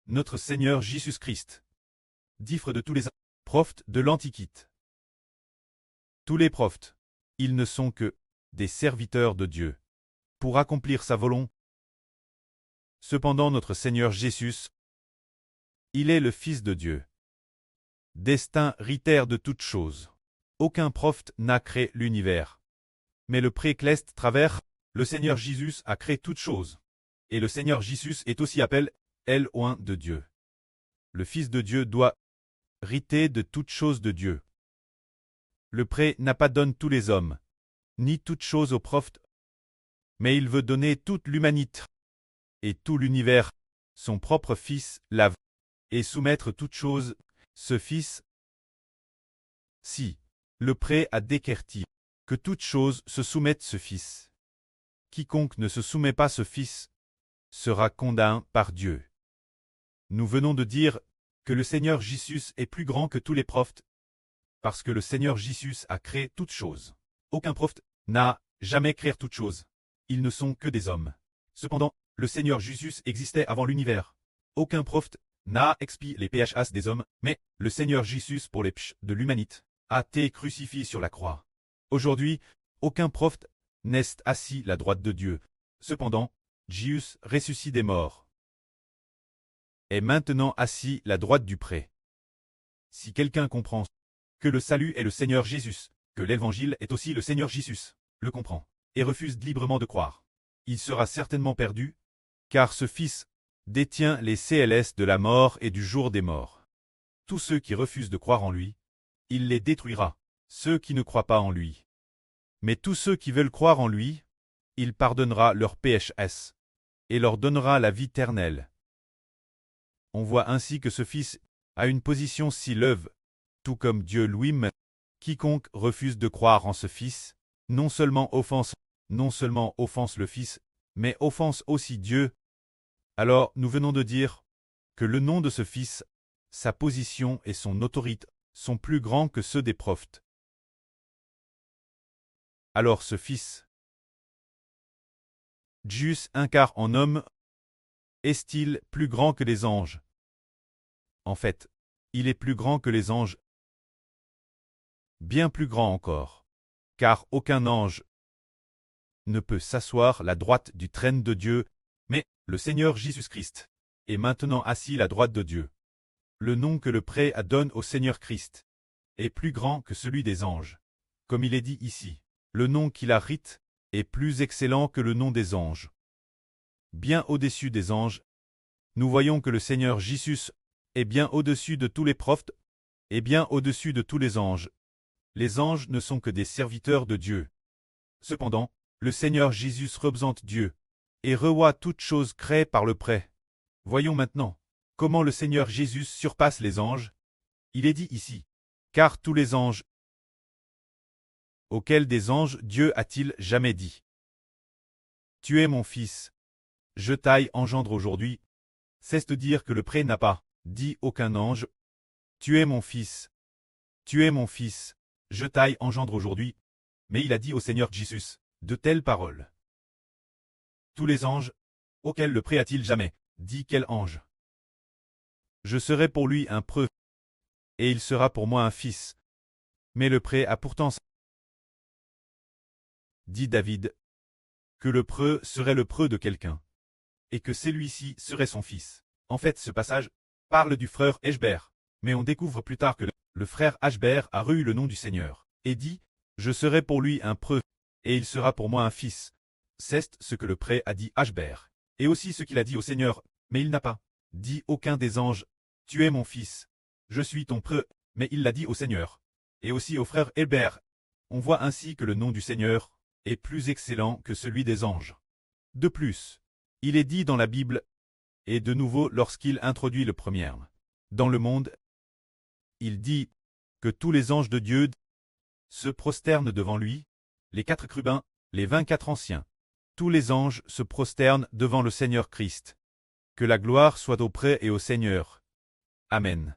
notre Seigneur Jésus-Christ. Diffre de tous les prophètes de l'Antiquité. Tous les prophètes, ils ne sont que des serviteurs de Dieu, pour accomplir sa volonté. Cependant notre Seigneur Jésus, il est le Fils de Dieu. Destin héritaire de toutes choses. Aucun prophète n'a créé l'univers. Mais le précleste travers, le Seigneur Jésus a créé toutes choses. Et le Seigneur Jésus est aussi appelé Elohim de Dieu. Le Fils de Dieu doit hériter de toutes choses de Dieu. Le pré n'a pas donné tous les hommes, ni toutes choses aux prophètes, mais il veut donner toute l'humanité et tout l'univers, son propre Fils, lave, et soumettre toutes choses, ce Fils. Si le pré a décrété que toutes choses se soumettent ce Fils, quiconque ne se soumet pas ce Fils sera condamné par Dieu. Nous venons de dire que le Seigneur Jésus est plus grand que tous les prophètes, parce que le Seigneur Jésus a créé toutes choses. Aucun prophète n'a jamais créé toutes choses. Ils ne sont que des hommes. Cependant, le Seigneur Jésus existait avant l'univers. Aucun prophète n'a expié les péchés des hommes, mais le Seigneur Jésus pour les péchés de l'humanité a été crucifié sur la croix. Aujourd'hui, aucun prophète n'est assis à la droite de Dieu. Cependant, Jésus ressuscite des morts est maintenant assis à la droite du pré. Si quelqu'un comprend que le salut est le Seigneur Jésus, que l'Évangile est aussi le Seigneur Jésus, le comprend, et refuse librement de croire, il sera certainement perdu, car ce Fils détient les CLS de la mort et du jour des morts. Tous ceux qui refusent de croire en lui, il les détruira, ceux qui ne croient pas en lui. Mais tous ceux qui veulent croire en lui, il pardonnera leurs péchés et leur donnera la vie éternelle. On voit ainsi que ce Fils a une position si lève, tout comme Dieu lui-même. Quiconque refuse de croire en ce Fils, non seulement offense le Fils, mais offense aussi Dieu. Alors nous venons de dire que le nom de ce Fils, sa position et son autorité sont plus grands que ceux des prophètes. Alors ce Fils, Jésus incarné en homme, est-il plus grand que les anges? En fait, il est plus grand que les anges, bien plus grand encore, car aucun ange ne peut s'asseoir à la droite du trône de Dieu, mais le Seigneur Jésus-Christ est maintenant assis à la droite de Dieu. Le nom que le pré a donné au Seigneur Christ est plus grand que celui des anges. Comme il est dit ici, le nom qu'il a rite est plus excellent que le nom des anges. Bien au-dessus des anges, nous voyons que le Seigneur Jésus est bien au-dessus de tous les prophètes et bien au-dessus de tous les anges. Les anges ne sont que des serviteurs de Dieu. Cependant, le Seigneur Jésus représente Dieu et revoit toutes choses créées par le pré. Voyons maintenant comment le Seigneur Jésus surpasse les anges. Il est dit ici, car tous les anges, auxquels des anges Dieu a-t-il jamais dit? Tu es mon Fils, je t'ai engendre aujourd'hui. C'est de dire que le pré n'a pas dit aucun ange, tu es mon Fils, je t'ai engendre aujourd'hui, mais il a dit au Seigneur Jésus de telles paroles. Tous les anges, auxquels le pré a-t-il jamais dit quel ange? Je serai pour lui un preux, et il sera pour moi un fils. Mais le pré a pourtant dit David, que le preux serait le preux de quelqu'un, et que celui-ci serait son fils. En fait, ce passage parle du frère Ashbert, mais on découvre plus tard que le frère Ashbert a reçu le nom du Seigneur, et dit, je serai pour lui un preux, et il sera pour moi un fils. C'est ce que le pré a dit Ashbert, et aussi ce qu'il a dit au Seigneur, mais il n'a pas dit aucun des anges, tu es mon fils, je suis ton preux, mais il l'a dit au Seigneur, et aussi au frère Hébert. On voit ainsi que le nom du Seigneur est plus excellent que celui des anges. De plus, il est dit dans la Bible, et de nouveau lorsqu'il introduit le premier dans le monde, il dit que tous les anges de Dieu se prosternent devant lui, les 4 chérubins, les 24 anciens. Tous les anges se prosternent devant le Seigneur Christ. Que la gloire soit au pré et au Seigneur. Amen.